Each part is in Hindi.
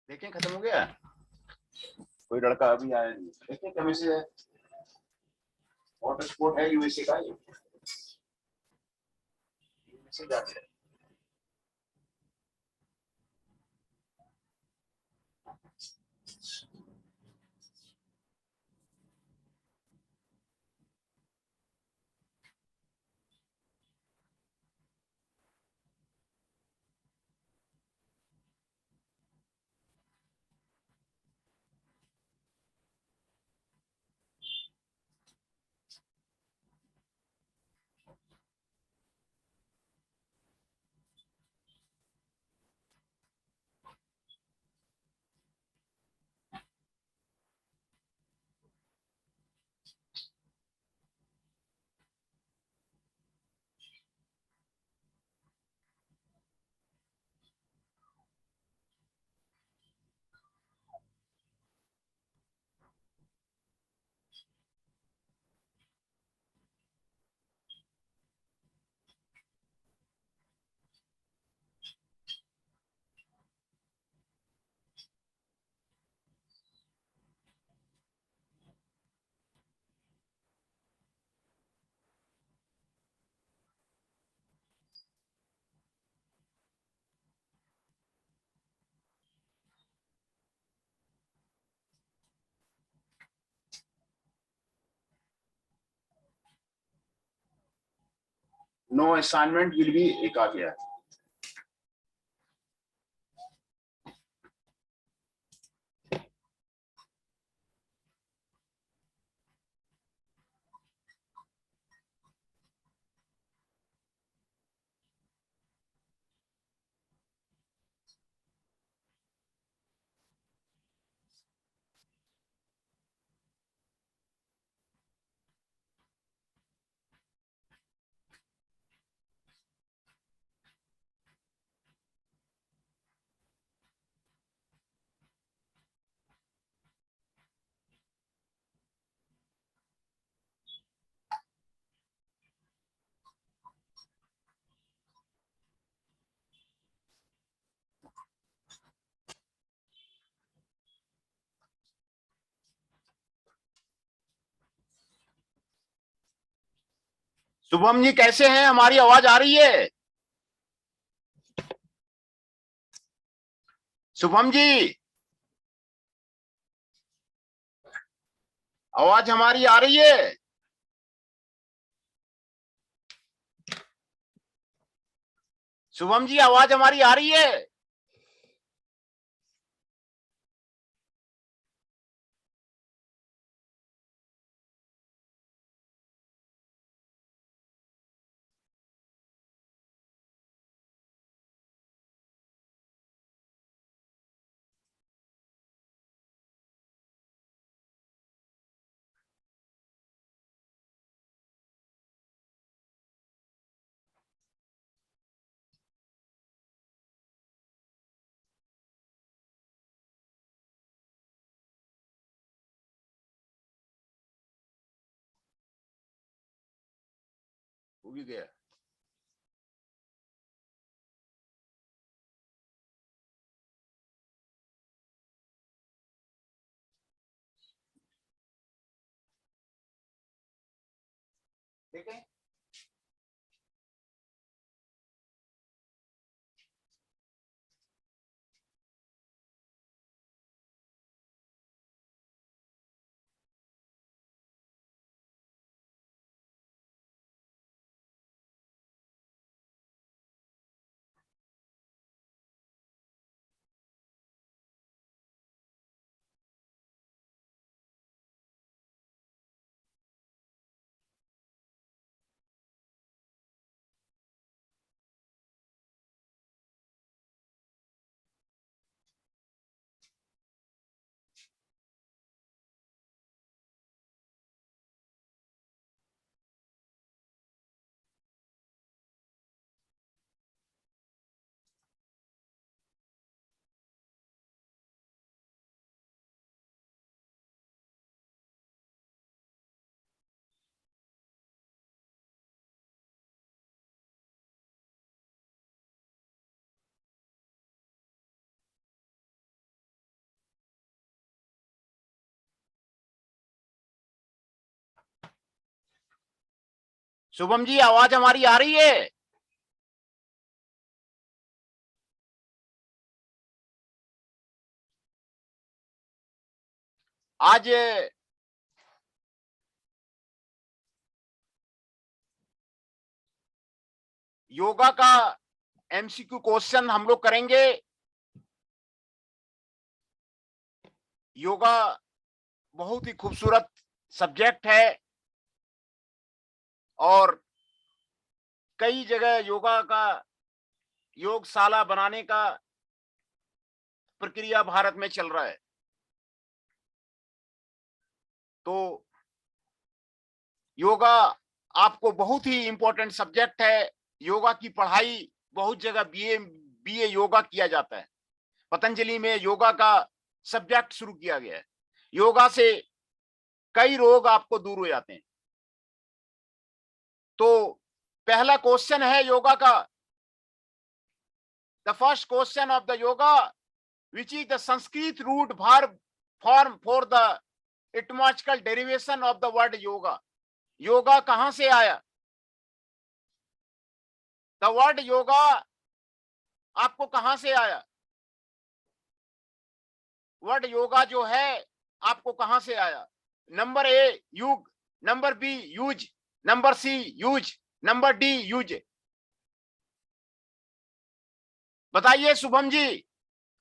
देखें खत्म हो गया। कोई लड़का अभी आया नहीं, देखिए क्या मैसेज है। वाटर स्पोर्ट है यूएसए का, ये मैसेज आ गया। नो असाइनमेंट विल बी एक आ गया। शुभम जी कैसे हैं, हमारी आवाज आ रही है? शुभम जी आवाज हमारी आ रही है? शुभम जी आवाज हमारी आ रही है? हो भी गया। देखें शुभम जी, आवाज हमारी आ रही है? आज योगा का एमसीक्यू क्वेश्चन हम लोग करेंगे। योगा बहुत ही खूबसूरत सब्जेक्ट है और कई जगह योगा का योगशाला बनाने का प्रक्रिया भारत में चल रहा है। तो योगा आपको बहुत ही इंपॉर्टेंट सब्जेक्ट है। योगा की पढ़ाई बहुत जगह बीए योगा किया जाता है। पतंजलि में योगा का सब्जेक्ट शुरू किया गया है। योगा से कई रोग आपको दूर हो जाते हैं। तो पहला क्वेश्चन है योगा का, the first question of the yoga, which is the Sanskrit root verb form for the etymological derivation of the word yoga. Yoga कहां से आया? द वर्ड योगा आपको कहां से आया? वर्ड योगा जो है आपको कहां से आया? नंबर ए युग, नंबर बी यूज, नंबर सी यूज, नंबर डी यूज। बताइए Shubham ji,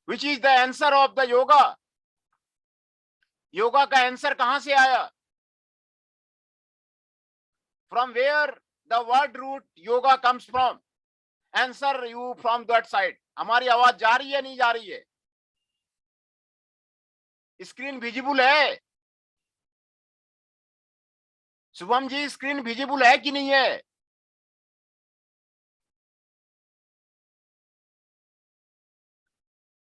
which is the answer of the yoga? Yoga का आंसर कहां से आया? From where the word root yoga comes from? Answer you from that side. हमारी आवाज जा रही है, नहीं जा रही है? स्क्रीन विजिबल है? शुभम जी, स्क्रीन विजिबल है कि नहीं है?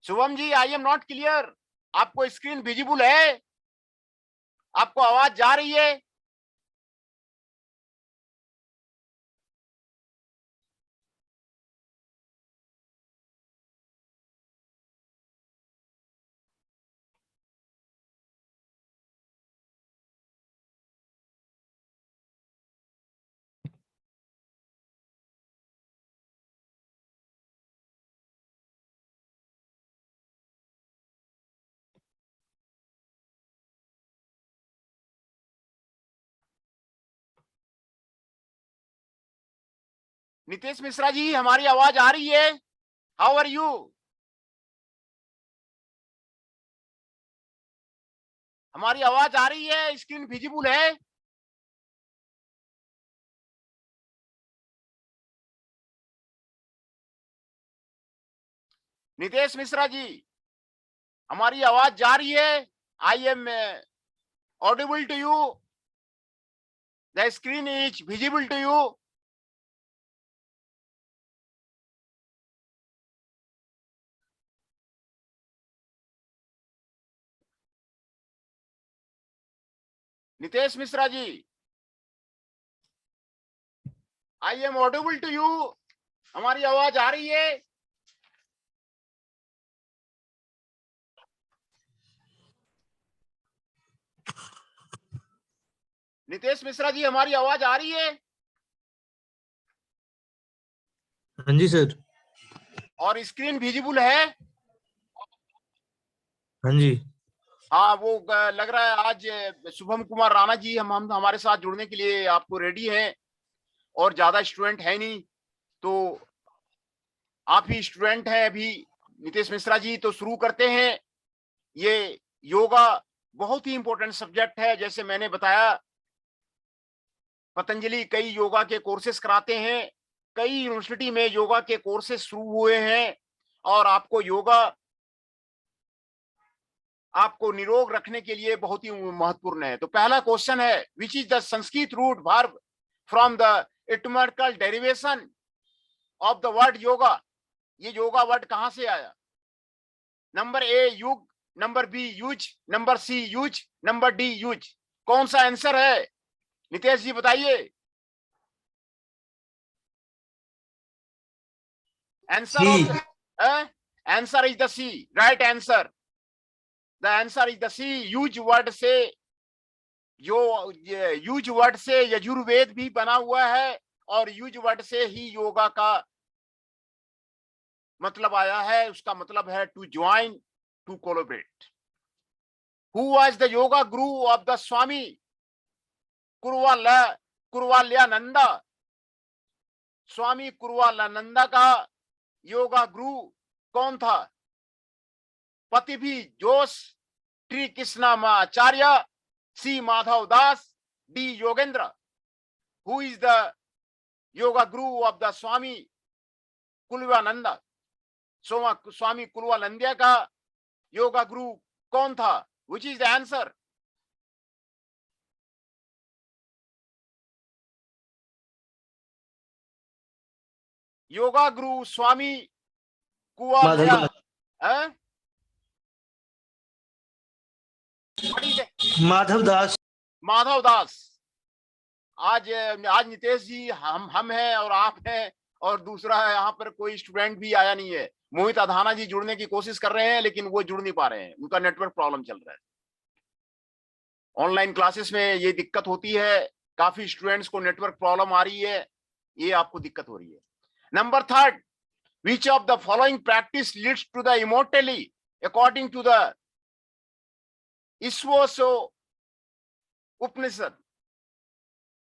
Shubham ji, I am not clear. आपको स्क्रीन विजिबल है? आपको आवाज जा रही है? नितेश मिश्रा जी, हमारी आवाज आ रही है? How are you? हमारी आवाज आ रही है? स्क्रीन विजिबल है? नितेश मिश्रा जी, हमारी आवाज जा रही है? I am audible to you? The screen is visible to you? Nitesh Mishra ji, I am audible to you? हमारी आवाज आ रही है? नितेश मिश्रा जी, हमारी आवाज आ रही है? हाँ जी सर। और स्क्रीन विजिबल है? हाँ जी। हाँ, वो लग रहा है आज शुभम कुमार राणा जी हम हमारे साथ जुड़ने के लिए आपको रेडी हैं और ज्यादा स्टूडेंट है नहीं, तो आप ही स्टूडेंट हैं अभी। नितेश मिश्रा जी, तो शुरू करते हैं। ये योगा बहुत ही इंपॉर्टेंट सब्जेक्ट है। जैसे मैंने बताया, पतंजलि कई योगा के कोर्सेस कराते हैं। कई यूनिवर्सिटी में योगा के कोर्सेस शुरू हुए हैं और आपको योगा आपको निरोग रखने के लिए बहुत ही महत्वपूर्ण है। तो पहला क्वेश्चन है, which is the Sanskrit root verb from the etymological derivation of the word yoga? ये योगा वर्ड कहां से आया? नंबर ए युग, नंबर बी यूज, नंबर सी यूज, नंबर डी यूज। कौन सा आंसर है? नितेश जी बताइए। Answer of answer is the C, right answer. The answer is the C. यूज वर्ड से जो युज वर्ड से यजुर्वेद भी बना हुआ है और युज वर्ड से ही योगा का मतलब आया है। उसका मतलब है to join, to collaborate. Who was the yoga guru of the स्वामी कुरवाल्यानंदा? स्वामी कुरवाल्यानंदा का योगा गुरु कौन था? पति भी जोश, Shri Krishnacharya, C Madhav Das, D Yogendra. Who is the yoga guru of the स्वामी कुलवानंदा? स्वामी कुलवानंदिया का योगा गुरु कौन था? विच इज द आंसर? योगा गुरु स्वामी कुवाल्या माधव माधव दास। माधव दास। आज आज नितेश जी हम हैं और आप हैं, और दूसरा है यहाँ पर कोई स्टूडेंट भी आया नहीं है। मोहित अधाना जी जुड़ने की कोशिश कर रहे हैं लेकिन वो जुड़ नहीं पा रहे हैं, उनका नेटवर्क प्रॉब्लम चल रहा है। ऑनलाइन क्लासेस में ये दिक्कत होती है, काफी स्टूडेंट्स को नेटवर्क प्रॉब्लम आ रही है, ये आपको दिक्कत हो रही है। Number third, which of the following practice leads to the immortality according to the Ishvasho Upanishad?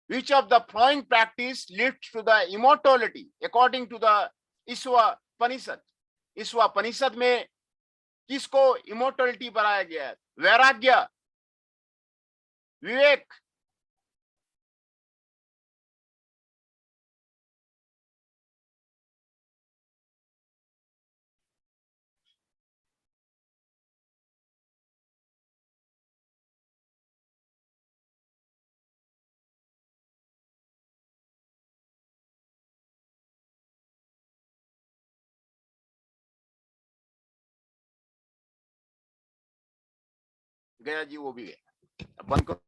Which of the following practice leads to the immortality according to the Ishvapanishad? Ishvapanishad में किसको immortality बनाया गया है? वैराग्य, विवेक, गया जी वो भी गया। बंद करो।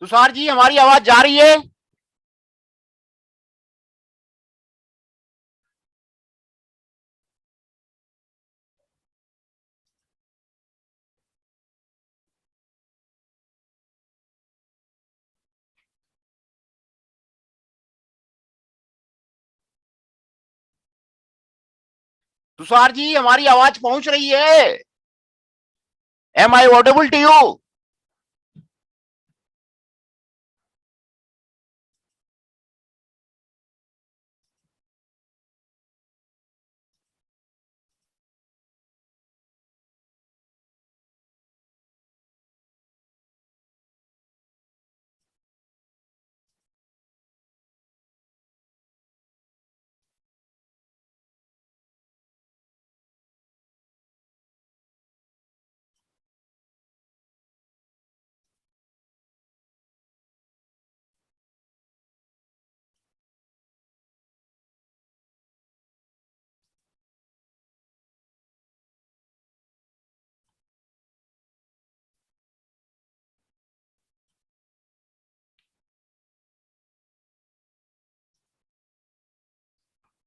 तुषार जी, हमारी आवाज जा रही है? तुषार जी, हमारी आवाज पहुंच रही है? Am I audible to you?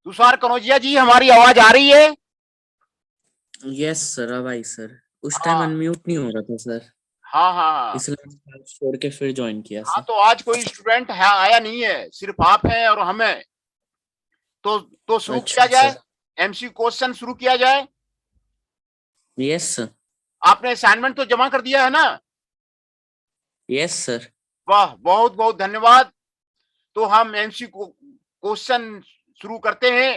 Tushar Kanaujia ji, हमारी आवाज आ रही है? यस सर, अब आई सर। उस टाइम हाँ अनम्यूट नहीं हो रहा था सर, हाँ हाँ। इसलिए मैंने छोड़ के फिर ज्वाइन किया हाँ, सर। तो आज कोई स्टूडेंट है आया नहीं है, सिर्फ आप हैं और हम हैं। तो शुरू किया अच्छा जाए, सर। एमसी क्वेश्चन शुरू किया जाए। Yes sir. आपने असाइनमेंट तो जमा कर दिया है ना? Yes sir. वाह, बहुत बहुत धन्यवाद। तो हम एमसी क्वेश्चन शुरू करते हैं।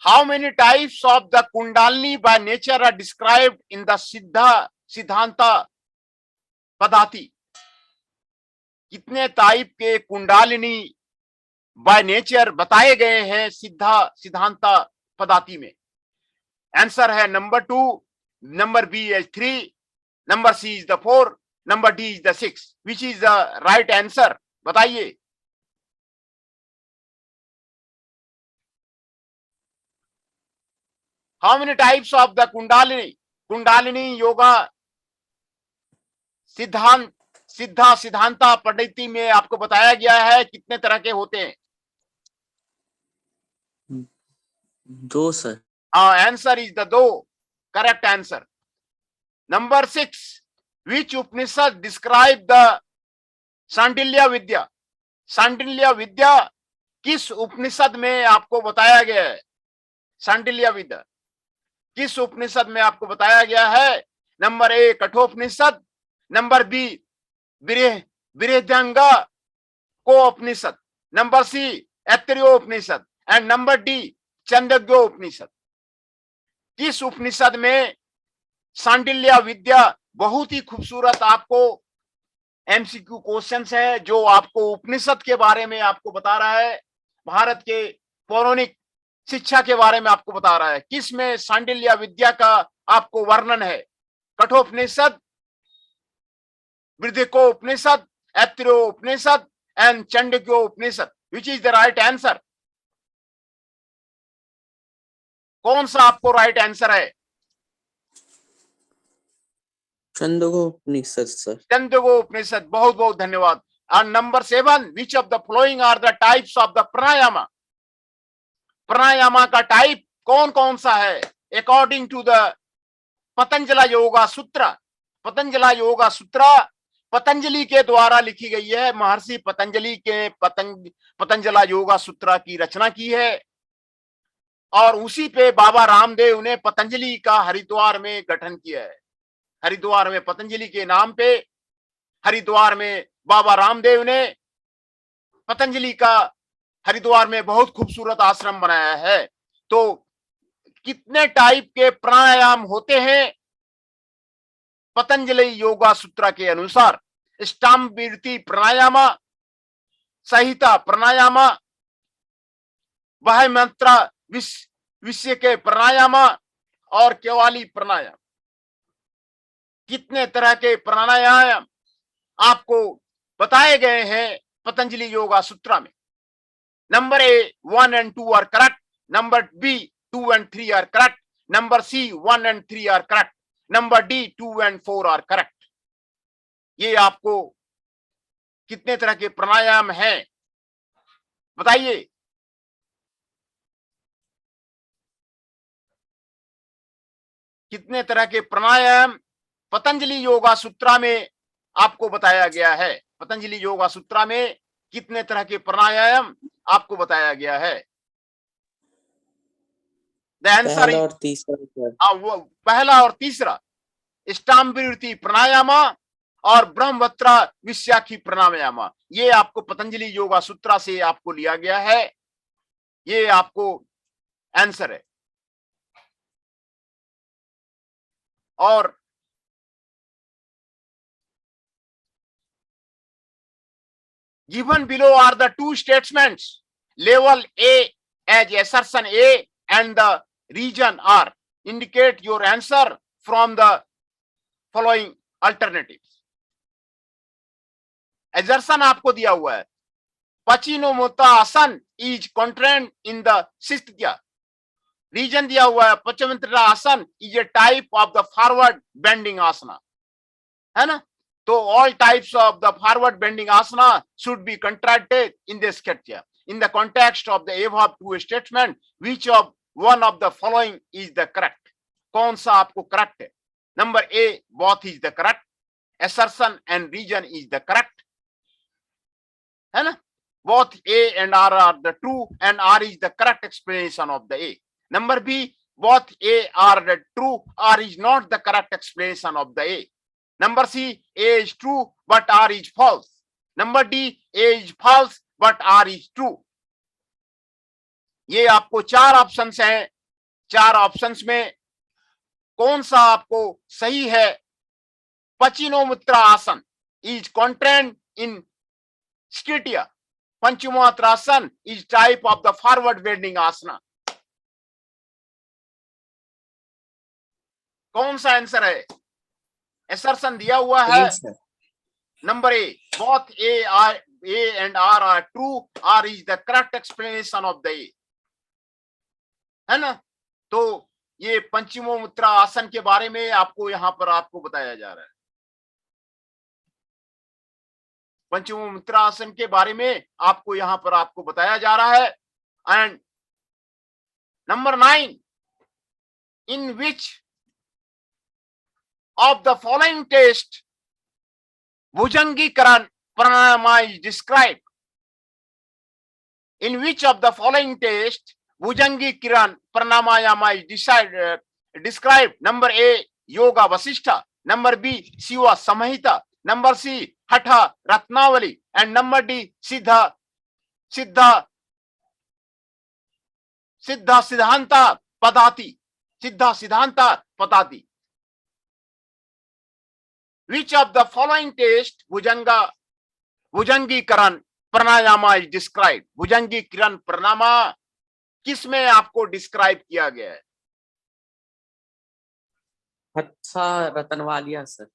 How many types of the Kundalini by nature are described in the Siddhanta Paddhati? कितने टाइप के कुंडलिनी बाय नेचर बताए गए हैं सिद्धांत पदाति में? आंसर है number 2, number B is 3, number C is the 4, number D is the 6। Which is the right answer? बताइए। How many types of the Kundalini yoga सिद्धांत पद्धति में आपको बताया गया है कितने तरह के होते हैं? 2 sir. Answer is the 2, correct answer. Number 6, which Upanishad describe the Shandilya Vidya? Shandilya Vidya किस उपनिषद में आपको बताया गया है? सांडिल्य विद्या किस उपनिषद में आपको बताया गया है? Number A Kathopanishad, number B बृहदंगा को Upanishad, number C Aitareya Upanishad and number D Chandogya Upanishad. किस उपनिषद में सांडिल्य विद्या? बहुत ही खूबसूरत आपको एमसीक्यू क्वेश्चंस है जो आपको उपनिषद के बारे में आपको बता रहा है, भारत के पौराणिक शिक्षा के बारे में आपको बता रहा है। किसमें सांडिल्य विद्या का आपको वर्णन है? कठोपनिषद, बृहदको Upanishad, Aitareya Upanishad and Chandogya Upanishad. Which is the right answer? कौन सा आपको राइट आंसर है? छंदोग्य उपनिषद सर। छांदोग्य उपनिषद, बहुत बहुत धन्यवाद। और number 7, which of the following are the types of the pranayama? प्राणायाम का टाइप कौन कौन सा है according to the Patanjali yoga sutra? Patanjali yoga sutra Patanjali के द्वारा लिखी गई है। महर्षि पतंजलि के पतंजलि योगा सूत्र की रचना की है और उसी पे बाबा रामदेव ने पतंजलि का हरिद्वार में गठन किया है। हरिद्वार में पतंजलि के नाम पे हरिद्वार में बाबा रामदेव ने पतंजलि का हरिद्वार में बहुत खूबसूरत आश्रम बनाया है। तो कितने टाइप के प्राणायाम होते हैं पतंजलि योगा सूत्र के अनुसार? स्टाम्बीरती प्राणायाम, संहिता प्राणायाम, वह मंत्र विषय के प्राणायाम और केवाली प्राणायाम। कितने तरह के प्राणायाम आपको बताए गए हैं पतंजलि योगा सूत्र में? Number A, 1 and 2 are correct. Number B, 2 and 3 are correct. Number C, 1 and 3 are correct. Number D, 2 and 4 are correct. ये आपको कितने तरह के प्राणायाम हैं बताइए? कितने तरह के प्राणायाम पतंजलि योगा सूत्रा में आपको बताया गया है? पतंजलि योगा सूत्रा में कितने तरह के प्राणायाम आपको बताया गया है? द आंसर पहला और तीसरा सर। वो पहला और तीसरा इष्टांबृति प्राणायाम और ब्रह्मवत्रा विश्याखी प्राणायाम, ये आपको पतंजलि योगा सूत्रा से आपको लिया गया है। ये आपको आंसर है। और given below are the two statements, level A as assertion A and the region R. Indicate your answer from the following alternatives. Assertion आपको दिया हुआ है, पचिनोमुत्तासन is contract in the Sisthya. Region दिया हुआ है, पचमंत्रासन is a type of the forward bending asana, है ना? So all types of the forward bending asana should be contracted in the Sthya. In the context of the above two statement, which of one of the following is the correct? कौन सा आपको correct है? Number A, both is the correct. Assertion and region is the correct. है ना? Both A and R are the true and R is the correct explanation of the A. Number B, both A are the true, R is not the correct explanation of the A. Number C, A is true but R is false. Number D, A is false but R is true. ये आपको चार ऑप्शंस हैं। चार ऑप्शंस में कौन सा आपको सही है? पचिनोमुत्रा आसन is contract in Sthya. पंचमोत्तासन is type of the forward bending asana. कौन सा आंसर है? assertion दिया हुआ है number A, both A and R are true, R is the correct explanation of the A, है ना? तो ये पंचमोत्रा आसन के बारे में आपको यहां पर आपको बताया जा रहा है। पंचमोत्रा आसन के बारे में आपको यहां पर आपको बताया जा रहा है। And number 9, in which of the following test Bhujangikaran pranayama is described? In which of the following test Bhujangikaran pranayama is described? Number A, Yoga Vasishtha. Number B, Shiva Samhita. Number C, Hatha Ratnavali. And number D, Siddha Siddhanta Padati. Siddha Siddhanta Padati. Which of the following test Bhujangikaran pranayama is described? Bhujangikaran pranayama किसमें आपको डिस्क्राइब किया गया है? हट्ठा रत्नवालिया सर।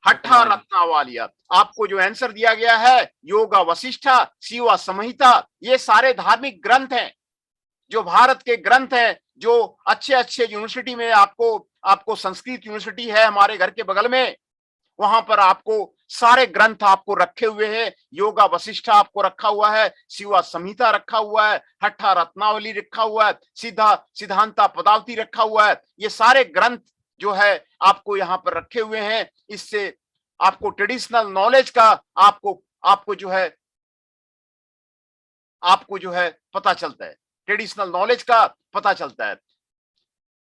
हट्ठा रत्नावालिया। आपको जो आंसर दिया गया है योगा वशिष्ठा, शिवा संहिता, ये सारे धार्मिक ग्रंथ हैं, जो भारत के ग्रंथ हैं, जो अच्छे अच्छे यूनिवर्सिटी में आपको संस्कृत यूनिवर्सिटी है हमारे घर के बगल में, वहां पर आपको सारे ग्रंथ आपको रखे हुए हैं। योगा वशिष्ठा आपको रखा हुआ है, शिवा संहिता रखा हुआ है, हट्ठा रत्नावली रखा हुआ है, सिद्धांता पदावती रखा हुआ है। ये सारे ग्रंथ जो है आपको यहाँ पर रखे हुए हैं। इससे आपको ट्रेडिशनल नॉलेज का आपको जो है पता चलता है, ट्रेडिशनल नॉलेज का पता चलता है।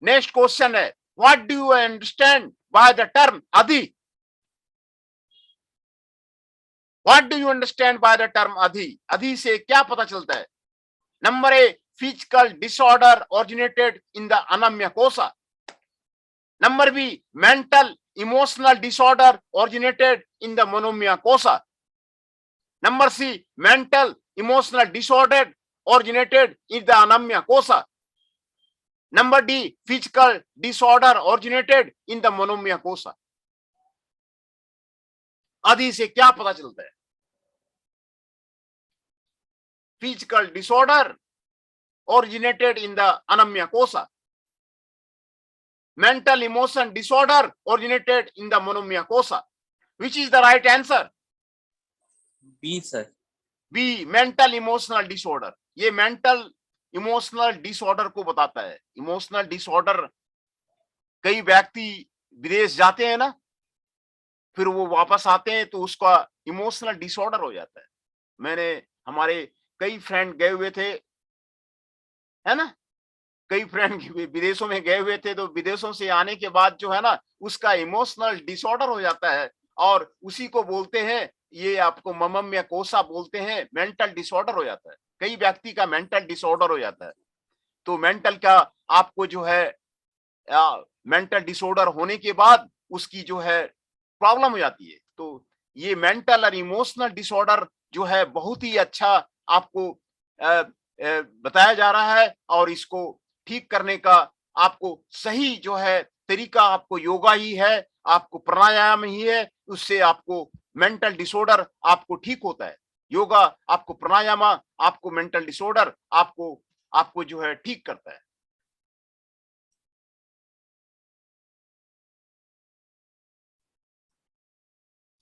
नेक्स्ट क्वेश्चन है, what do you understand by the term अधि? What do you understand by the term adhi? Adhi से क्या पता चलता है? Number A, physical disorder originated in the anamya kosa. Number B, mental emotional disorder originated in the monomya kosa. Number C, mental emotional disorder originated in the anamya kosa. Number D, physical disorder originated in the monomya kosa. adhi से क्या पता चलता है? physical disorder originated in the Anamya Kosha. Mental emotion disorder originated in the Monomya Kosha. Which is the right answer? B, sir. B, mental emotional disorder. ये mental emotional disorder को बताता है. Emotional disorder, कई व्यक्ति विदेश जाते हैं ना, फिर वो वापस आते हैं तो उसका इमोशनल डिसऑर्डर हो जाता है. हमारे कई फ्रेंड गए हुए थे, है ना, कई फ्रेंड विदेशों में गए हुए थे, तो विदेशों से आने के बाद जो है ना, उसका इमोशनल डिसऑर्डर हो जाता है, और उसी को बोलते हैं, ये आपको ममम्य कोसा बोलते हैं, मेंटल डिसऑर्डर हो जाता है. कई व्यक्ति का मेंटल डिसऑर्डर हो जाता है. तो मेंटल का आपको जो है मेंटल डिसऑर्डर होने के बाद उसकी जो है प्रॉब्लम हो जाती है. तो ये मेंटल और इमोशनल डिसऑर्डर जो है बहुत ही अच्छा आपको बताया जा रहा है, और इसको ठीक करने का आपको सही जो है तरीका आपको योगा ही है, आपको प्राणायाम ही है, उससे आपको मेंटल डिसऑर्डर आपको ठीक होता है. योगा आपको प्राणायाम आपको मेंटल डिसऑर्डर आपको जो है ठीक करता है.